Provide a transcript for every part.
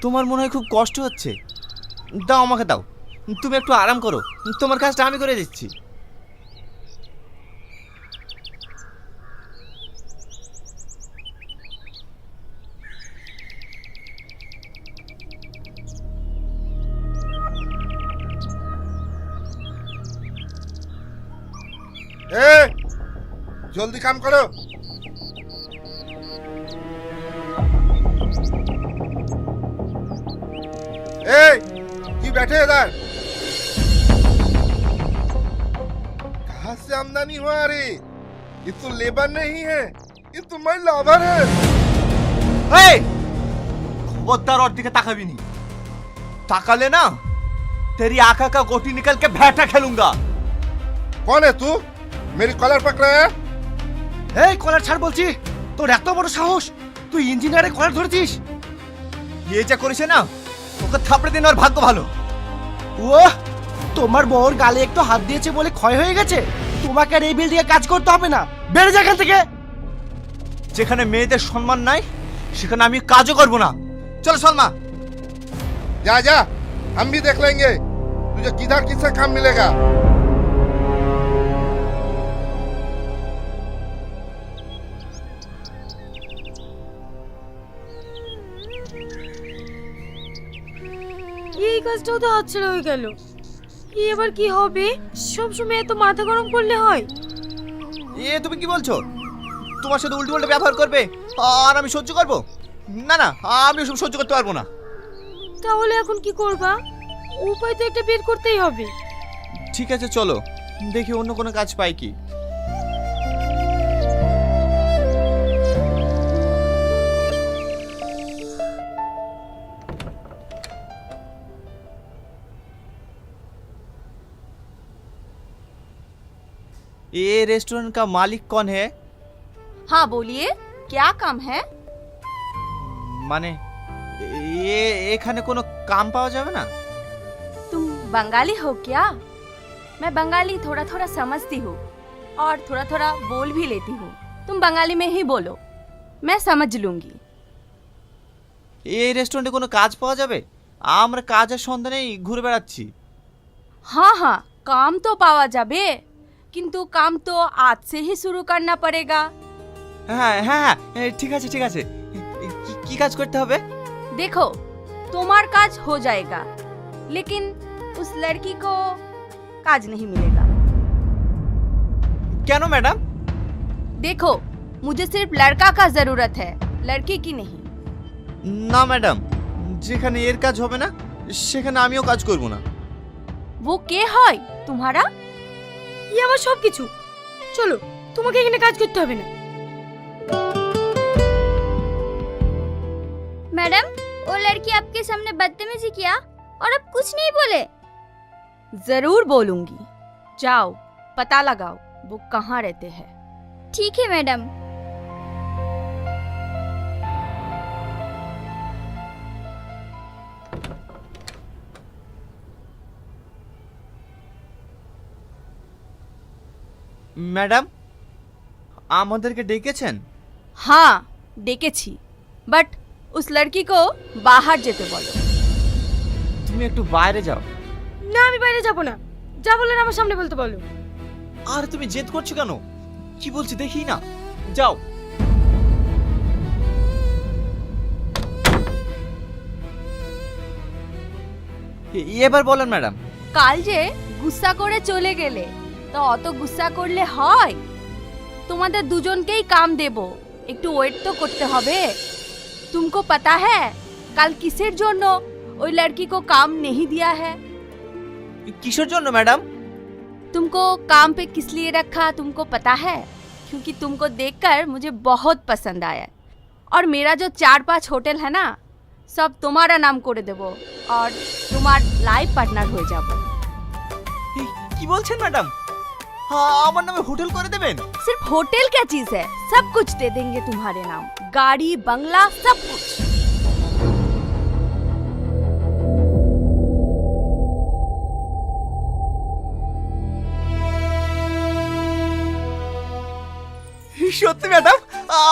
তোমার মনে হয় খুব কষ্ট হচ্ছে। দাও আমাকে দাও, তুমি একটু আরাম করো, তোমার কাজটা আমি করে দিচ্ছি। ए, जल्दी काम करो। ए, क्यों बैठे इधर? कहाँ से आमदनी हुआ रे? ये तो लेबर नहीं है, ये तो मैं लाभर है। এই খবরদার ওর দিকে তাকাবি নি, তাকালে না तेरी आंखों का गोटी निकल के भैंटा खेलूंगा। कौन है तू? मेरी कॉलर पकड़ा है? এই কলার ছাড় বলছি। তোর এত বড় সাহস, তুই ইঞ্জিনিয়ারে কলার ধরেছিস? ये যা করেছে না, ওকে থাপড়ে দিন, ওর ভাগ্য ভালো। ও, তোমার বউর গালে একটু হাত দিয়েছে বলে ক্ষয় হয়ে গেছে। তোমাকে আর এই বিল্ডিংয়ে কাজ করতে হবে না, বেরিয়ে যা এখান থেকে। যেখানে মেয়েদের সম্মান নাই সেখানে আমি কাজও করব না। চলো সলমা। जा जा, हम भी देख लेंगे तुझे किधर किससे काम मिलेगा। এই কাজটাও তো হাতছাড়া হয়ে গেল। এবার কি হবে? সব সময় এত মাথা গরম করলে হয়? এ তুমি কি বলছো? তোমার সাথে উল্টো পাল্টা ব্যবহার করবে আর আমি সহ্য করব? না না, আমি ওসব সহ্য করতে পারবো না। তাহলে এখন কি করবা? উপায় তো একটা বের করতেই হবে। ঠিক আছে চলো, দেখি অন্য কোনো কাজ পাই কি। ये रेस्टोरेंट का मालिक कौन है? हाँ बोलिए, क्या काम है? মানে এখানে কোনো কাম পাওয়া যাবে না? तुम बंगाली हो क्या? मैं बंगाली थोड़ा थोड़ा समझती हूँ और थोड़ा थोड़ा बोल भी लेती हूँ। तुम बंगाली में ही बोलो, मैं समझ लूंगी। এই রেস্টুরেন্টে কোনো কাজ পাওয়া যাবে? আমরা কাজের সন্ধানেই ঘুরে বেড়াচ্ছি। हाँ हाँ, काम तो पावा जाबे, किंतु काम तो आज से ही शुरू करना पड़ेगा। হ্যাঁ হ্যাঁ হ্যাঁ, ঠিক আছে ঠিক আছে। কি কাজ করতে হবে? देखो, तुम्हार काज हो जाएगा, लेकिन उस लड़की को काज नहीं मिलेगा। কেন ম্যাডাম? देखो, मुझे सिर्फ लड़का का जरूरत है, लड़की की नहीं। না ম্যাডাম, যেখানে এর কাজ হবে না সেখানে আমিও কাজ করব না। वो के है तुम्हारा? এই আমার সব কিছু। চলো, তোমাকে এখানে কাজ করতে হবে না। मैडम, वो लड़की आपके सामने बदतमीजी किया और अब कुछ नहीं बोले। जरूर बोलूंगी। जाओ पता लगाओ वो कहाँ रहते हैं। ठीक है मैडम। ম্যাডাম, আমাদেরকে ডেকেছেন? हाँ डेकेছি, बट उस लड़की को बाहर जेते बोलो। তুমি একটু বাইরে যাও। না, আমি বাইরে যাব না। যা বলার আমার সামনে বলতে বলো। আর তুমি জেদ করছো কেন? কি বলছি দেখি না, যাও। এবার বলেন ম্যাডাম। কাল যে গুসা করে চলে গেলে, তো অত গুসা করলে হয়? তোমাদের দুজনকেই কাম দেব, একটু ওয়েট তো করতে হবে। तुमको पता है कल किसের জন্য ওই लड़की को काम नहीं दिया है? কিসের জন্য ম্যাডাম? तुमको काम पे किस लिए रखा तुमको पता है? क्योंकि तुमको देखकर मुझे बहुत पसंद आया, और मेरा जो 4-5 होटल है ना, सब तुम्हारा नाम করে দেব और तुम्हार लाइफ पार्टनर হয়ে যাব। কি বলছেন ম্যাডাম? আমার নামে হোটেল করে দেবেন? सिर्फ होटल क्या चीज है, सब कुछ दे देंगे तुम्हारे नाम, गाड़ी बंगला सब कुछ। সত্যি ম্যাডাম,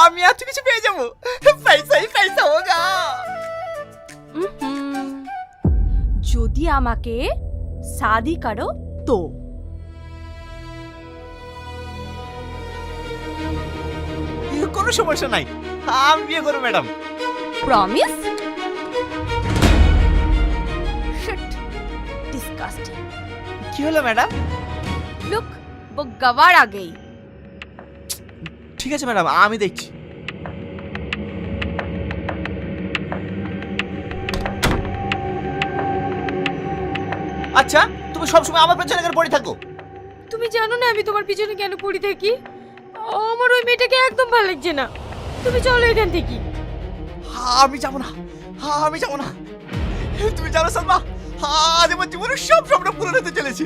আমি এত কিছু পেয়ে যাবো? পয়সাই পয়সা হোগা। যদি আমাকে শাদি করো তো কোনো সমস্যা নাই, আমি বিয়ে করবো ম্যাডাম। प्रॉमिस? Shit, disgusting. কি হলো ম্যাডাম? लुक, वो गवार आ गई। ঠিক আছে ম্যাডাম, আমি দেখছি। আচ্ছা, তুমি সবসময় আমার পেছনে কেন পড়ে থাকো? তুমি জানো না আমি তোমার পিছনে কেন পড়ে থাকি? আমার ওই মেয়েটাকে একদম ভালো লাগছে না। তুমি চলো এখান থেকে। আমি যাব না, আমি যাব না। তুমি জানো সালমা, আজ আমার জীবনের সব স্বপ্ন পূরণ হতে চলেছে।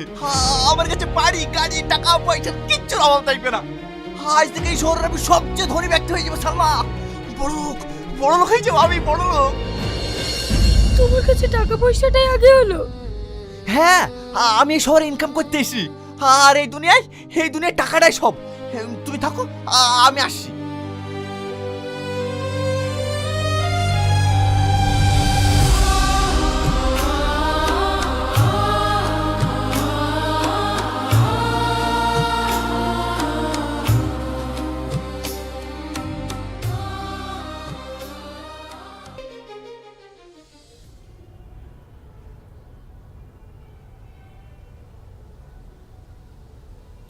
আমার কাছে বাড়ি, গাড়ি, টাকা পয়সা কিচ্ছুর অভাব থাকবে না। আজ থেকে এই শহরের আমি সবচেয়ে ধনী ব্যক্তি হয়ে যাবো সালমা। বড় লোক হয়ে যাবো আমি, বড় লোক। তোমার কাছে টাকা পয়সাটাই আগে হলো? হ্যাঁ, আমি এই শহরে ইনকাম করতে এসেছি। আর এই দুনিয়ায় টাকাটাই সব। তুমি থাকো, আমি আসছি।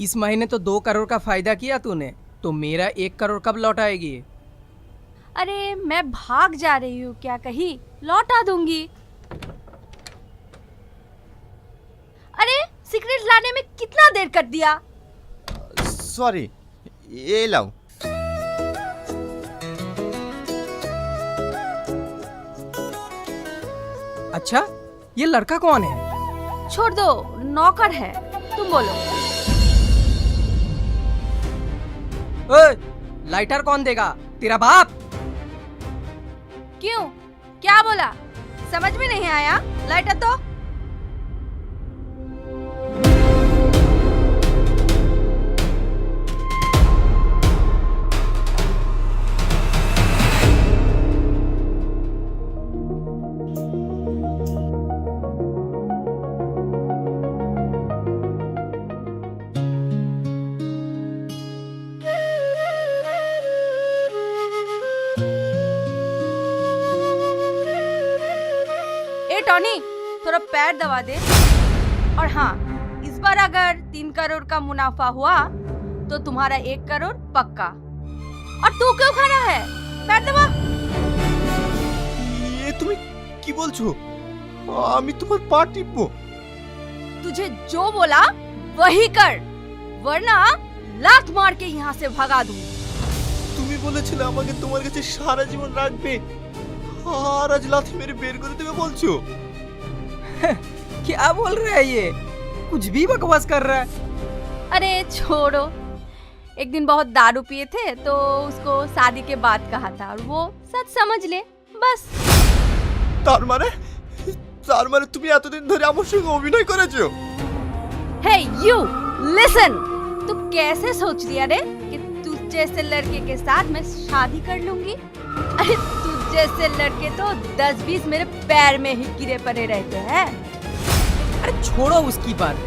इस महीने तो 2 करोड़ का फायदा किया तूने, तो मेरा 1 करोड़ कब लौटाएगी? अरे मैं भाग जा रही हूँ क्या कहीं, लौटा दूंगी। अरे सिगरेट लाने में कितना देर कर दिया? সরি, এই লাও। अच्छा, ये लड़का कौन है? छोड़ दो, नौकर है। तुम बोलो। ओए, लाइटर कौन देगा? तेरा बाप? क्यों, क्या बोला? समझ में नहीं आया? लाइटर तो टॉनी, थोड़ा पैर दबा दे। और हाँ, इस बार अगर 3 करोड़ का मुनाफा हुआ तो तुम्हारा 1 करोड़ पक्का। और तू क्यों खड़ा है? पैर दबा। ये তুমি কি বলছো? আমি তোমার পা টিপবো? तुझे जो बोला वही कर, वरना लात मार के यहाँ से भगा दूंगी। তুমি বলেছিলে আমাকে তোমার কাছে সারা জীবন রাখবে, আর আজ লাথি মেরে বের করে দেবে বলছো? क्या बोल रहा है ये? कुछ भी बकवास कर रहा है। अरे छोड़ो, एक दिन बहुत दारू पिए थे तो उसको शादी के बाद कहा था और वो सच समझ ले बस। তার মানে তুমি এতদিন ধরে আমার সঙ্গে অভিনয় করেছো? हे यू लिसन, तू कैसे सोच लिया रे कि तू जैसे लड़के के साथ मैं शादी कर लूंगी? अरे तू जैसे लड़के तो 10-20 मेरे पैर में ही गिरे पड़े रहते हैं। अरे छोड़ो उसकी बात,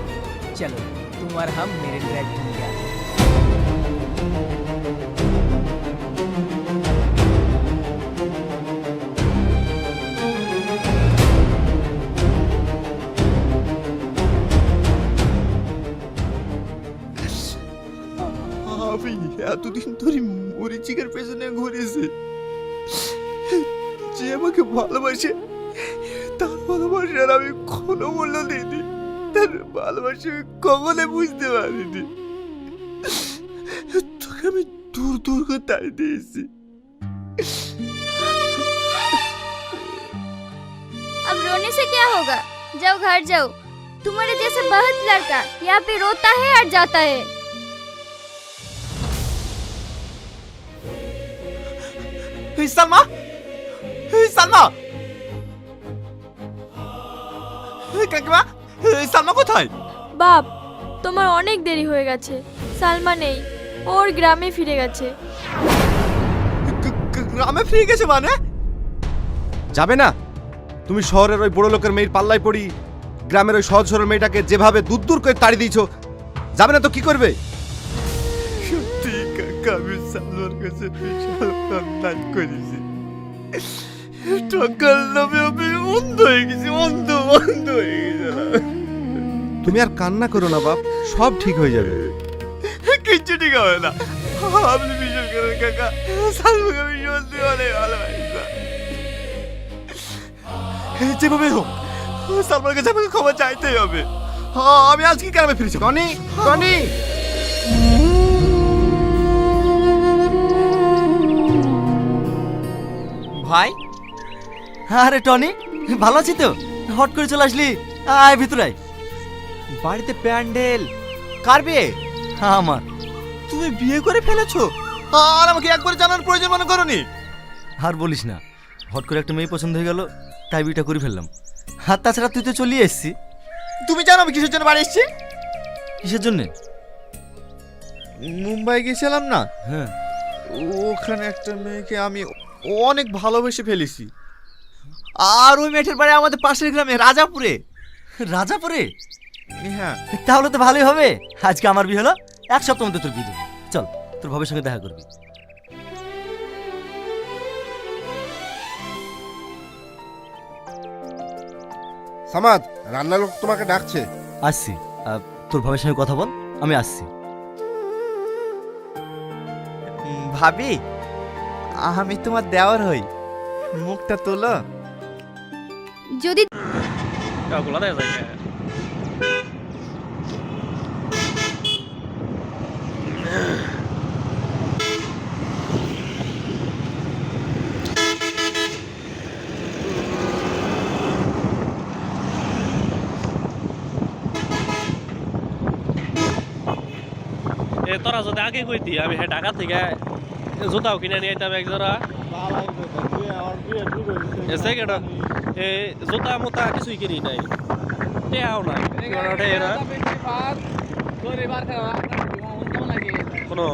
चलो तुम और हम मेरे ड्राइव घूम गया। আমি এতদিন ধরে মরিচিকার পেছনে ঘুরেছি। যে আমাকে ভালোবাসে তার ভালোবাসার আমি কোনো মূল্য দিইনি, তার ভালোবাসা আমি কখনো বুঝতে পারিনি। তোকে আমি দূর দূর করে তাড়িয়ে দিয়েছি। अब रोने से क्या होगा? जाओ घर जाओ। तुम्हारे जैसे बहुत लड़का यहाँ पे रोता है और जाता है। সালমা, সালমা, কাকিমা, সালমা কোথায়? বাপ, তোমার অনেক দেরি হয়ে গেছে। সালমা নেই, ওর গ্রামে ফিরে গেছে। গ্রামে ফিরে গেছে মানে? যাবে না? তুমি শহরের ওই বড় লোকের মেয়ের পাল্লায় পড়ি গ্রামের ওই সহজ সরল মেয়েটাকে যেভাবে দূর দূর করে তাড়ি দিয়েছো, যাবে না তো কি করবে? সত্যি কাকা, আমি সালমার কাছে বিশাল অন্যায় করেছি। টাকার নামে আমি অন্ধ হয়ে গেছি, অন্ধ হয়ে গেছিলাম। তুমি আর কান্না করো না বাপ, সব ঠিক হয়ে যাবে। কিচ্ছু ঠিক হবে না, আপনি বিশ্বাস করেন কাকা, সালমাকে আমি সত্যি অনেক ভালোবাসতাম। যেভাবে হোক সালমার কাছে আমাকে ক্ষমা চাইতেই হবে। আমি আজকে গ্রামে ফিরেছি। টনি, টনি, ভাই, আরে টনি, ভালো আছি তো? হট করে চলে আসলি, আয় ভিতরে আয়। বাড়িতে প্যান্ডেল, কার বিয়ে? আমার। তুমি বিয়ে করে ফেলেছো আর আমাকে একবার জানার প্রয়োজন মনে করনি? আর বলিস না, হট করে একটা মেয়ে পছন্দ হয়ে গেল, তাই বিয়েটা করে ফেললাম। আর তাছাড়া তুই তো চলিয়ে এসছি। তুমি জানো আমি কিসের জন্য বাড়ি এসছি? কিসের জন্য? মুম্বাই গেছিলাম না, হ্যাঁ, ওখানে একটা মেয়েকে আমি অনেক ভালোবেসে ফেলেছি। আর ওই মেয়েটার বাড়ি আমাদের পাশের গ্রামে রাজাপুরে। রাজাপুরে? হ্যাঁ, তাহলে তো ভালোই হবে। আজকে আমার বিয়ে হলো, এক সপ্তাহ মধ্যে তোর বিয়ে দেবো। চল, তোর ভাবের সঙ্গে দেখা করবি। সামাদ, রান্নার লোক তোমাকে ডাকছে। আসছি, তোর ভাবের সঙ্গে কথা বল, আমি আসছি। ভাবি, আমি তোমার দেওয়ার হই, মুখটা তোলো। যদি তোরা যদি আগে কইতি আমি হ্যাঁ ঢাকা থেকে জুতাও কিনে নিয়ে আইতাম এক জোড়া। এসে কেন এই জুতা মোতা কিছুই কিনি নাই, টেয়াও নাই কোনো।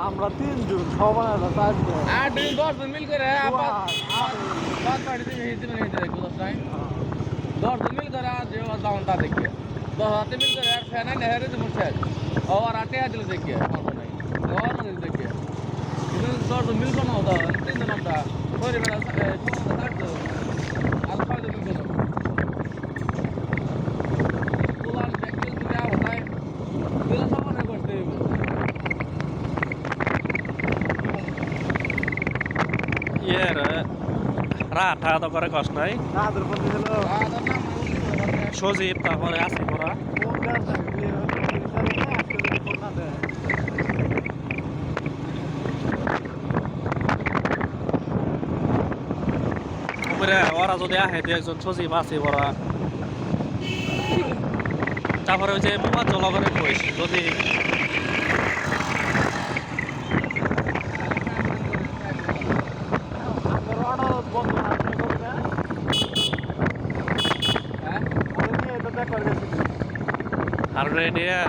আমরা 3 জন, 6 জন, 4 জন, 8 দিন 10 দিন মিল করে বাদ পাড়ি দিন হিতে না হিতে দেখো 10 দিন মিল করে আজ যেও দাউন তা দেখে 10 হাতে মিল করে আর ফ্যান নাই হেরে তো মুছে और आटे आज ले देखिए और ना देखिए इधर 10 दिन मिल बना होता 3 दिन होता कोई बेटा 60 दो अल्फा दो मिल करो पुलान देखिए क्या होता है दिल सब नहीं करते यार রাত তো করে কষ্ট নাই রাতের মধ্যে হলো সজীব তারপরে আসি পড়া ওরা যদি আহে দু একজন সজীব আছে পড়া তারপরে ওই যে মোবাইল জলগরে কইছি যদি আর নিয়ে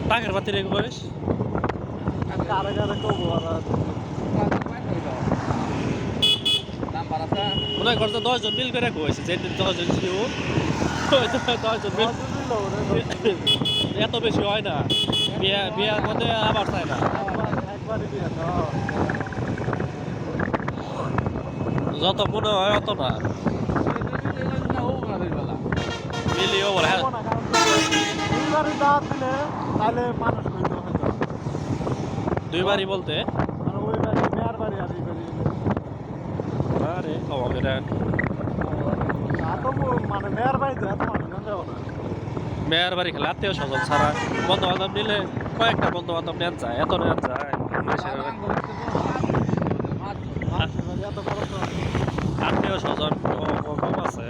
টাকার বাতি রেখে বয়স মনে করছে 10 জন মিল করে কইছে যে 10 জন ছিল 10 জন মিল এত বেশি হয় না বিয়ার মধ্যে আবার চাই না যত মনে হয় অত না মিলিও বলে দুইবারই বলতে আরে মেয়ের বাড়ি খেলে আত্মীয় স্বজন ছাড়া বন্ধু বান্ধব নিলে কয়েকটা বন্ধু বান্ধব নেন যায় এত নেন যায় আত্মীয় স্বজন কম আছে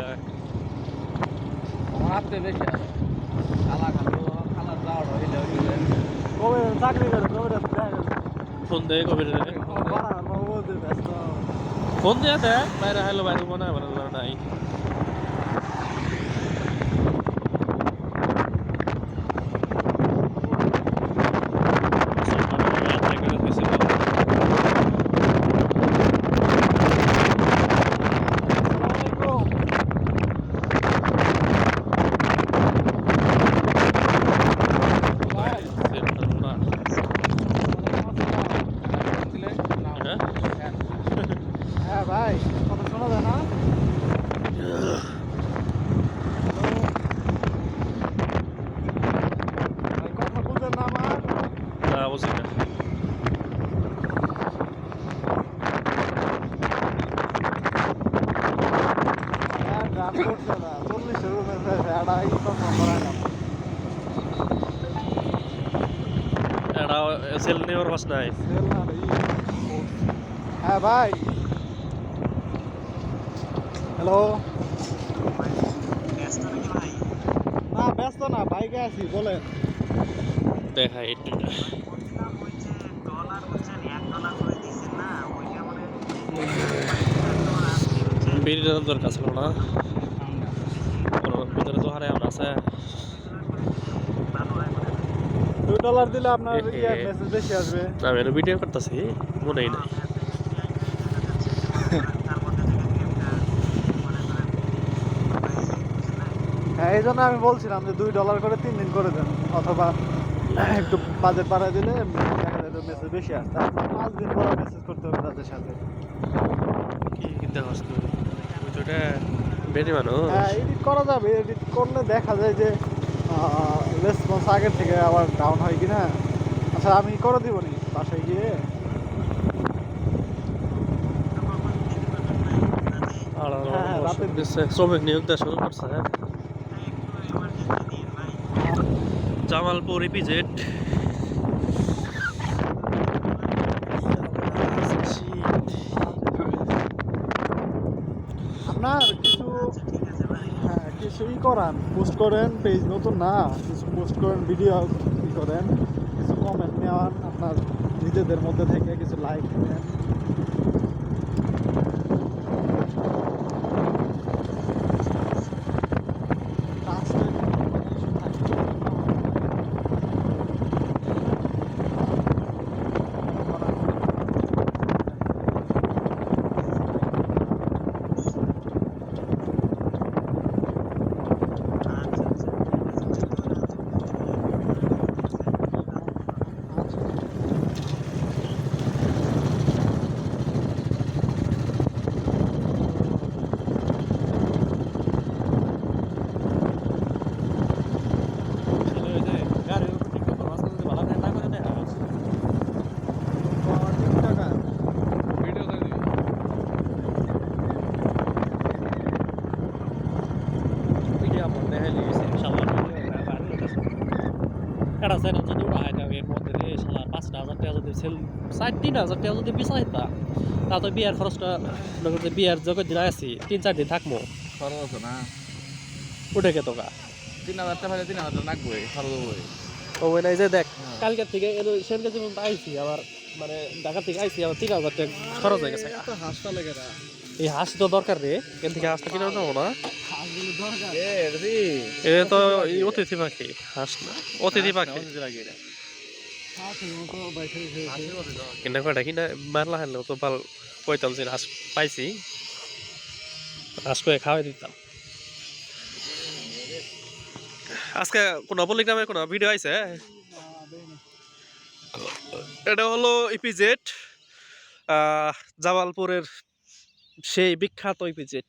আমার আত্মীয় বেশি আছে খালা খালো খালা যাওয়ার হইলে কবে চাকরি করে কবে ফোন দিয়ে কবি ফোন দিয়ে দে বাইরে হ্যালো বাইরে মনে হয় নাই হ্যাঁ ভাই কথা শোনা যায় না কথা বুঝেন না আমার না বুঝি না গান করছে না 40 রুমের ভেড়া এই কথা বলা না এটা সেল নেওয়ার বাস নাই হ্যাঁ ভাই হ্যালো না ব্যস্ত না বাইকে আছি বলেন দেখা একটু বিড়ির দরকার ছিল না ভিতরে তো হারে আমরা আছে $2 দিলে আপনার মেসেজ বেশি আসবে আমি এটা ভিডিও করতেছি মনেই নাই হ্যাঁ এই জন্য আমি বলছিলাম যে $2 করে 3 দিন করে দেন অথবা একটু বাজেট বাড়ায় দিলে দেখা যায় মেসেজ বেশি আসছে আপনার 5 দিন পরে মেসেজ করতে হবে তাদের সাথে কি কিনতে হস তুই তো বেরি মানুষ হ্যাঁ এডিট করা যাবে এডিট করলে দেখা যায় যে রেসপন্স আগের থেকে আবার ডাউন হয় কিনা আচ্ছা আমি করে দিব নি বাসায় গিয়ে শ্রমিক নিয়োগ দেওয়া শুরু করছে জামালপুর ইপিজেড আপনার কিছু হ্যাঁ কিছুই করান পোস্ট করেন পেজ নতুন না কিছু পোস্ট করেন ভিডিও ই করেন কিছু কমেন্ট নেওয়ান আপনার নিজেদের মধ্যে থেকে কিছু লাইক নেন এটা চ্যানেল যদি উড়ায় দেয় এর মধ্যে রে শালা 5,000 টাকা যদি সেল 3,000 টাকা যদি বিচাইতা তা তো বিয়ার খরচটা নগদে বিয়ার জগৎ দিন আছি 3-4 দিন থাকবো খরচ না উঠে কে তোকা 3,000 টাকা 3,000 টাকা লাগবে খরচ হবে ওই নাই যে দেখ কালকে থেকে সেনকে যেমন আইছি আবার মানে ঢাকা থেকে আইছি আবার 3,000 টাকা খরচ হয়ে গেছে তো হাসটা লেগে না এই হাঁস তো দরকার রে কেন থেকে হাঁসটা কিনে যাবো না হাসগুলো দরকার এ তো অতিথি পাখি হাঁস না অতিথি পাখি হাসের মতো বাইরে কিনা কয়টা কিনা মারলা হেন তো ভাল কইতাম যে হাঁস পাইছি হাঁস করে খাওয়াই দিতাম আজকে কোনো পলিগ্রামে কোনো ভিডিও আইছে এটা হলো ইপিজেড জামালপুরের সেই বিখ্যাত ইপিজেড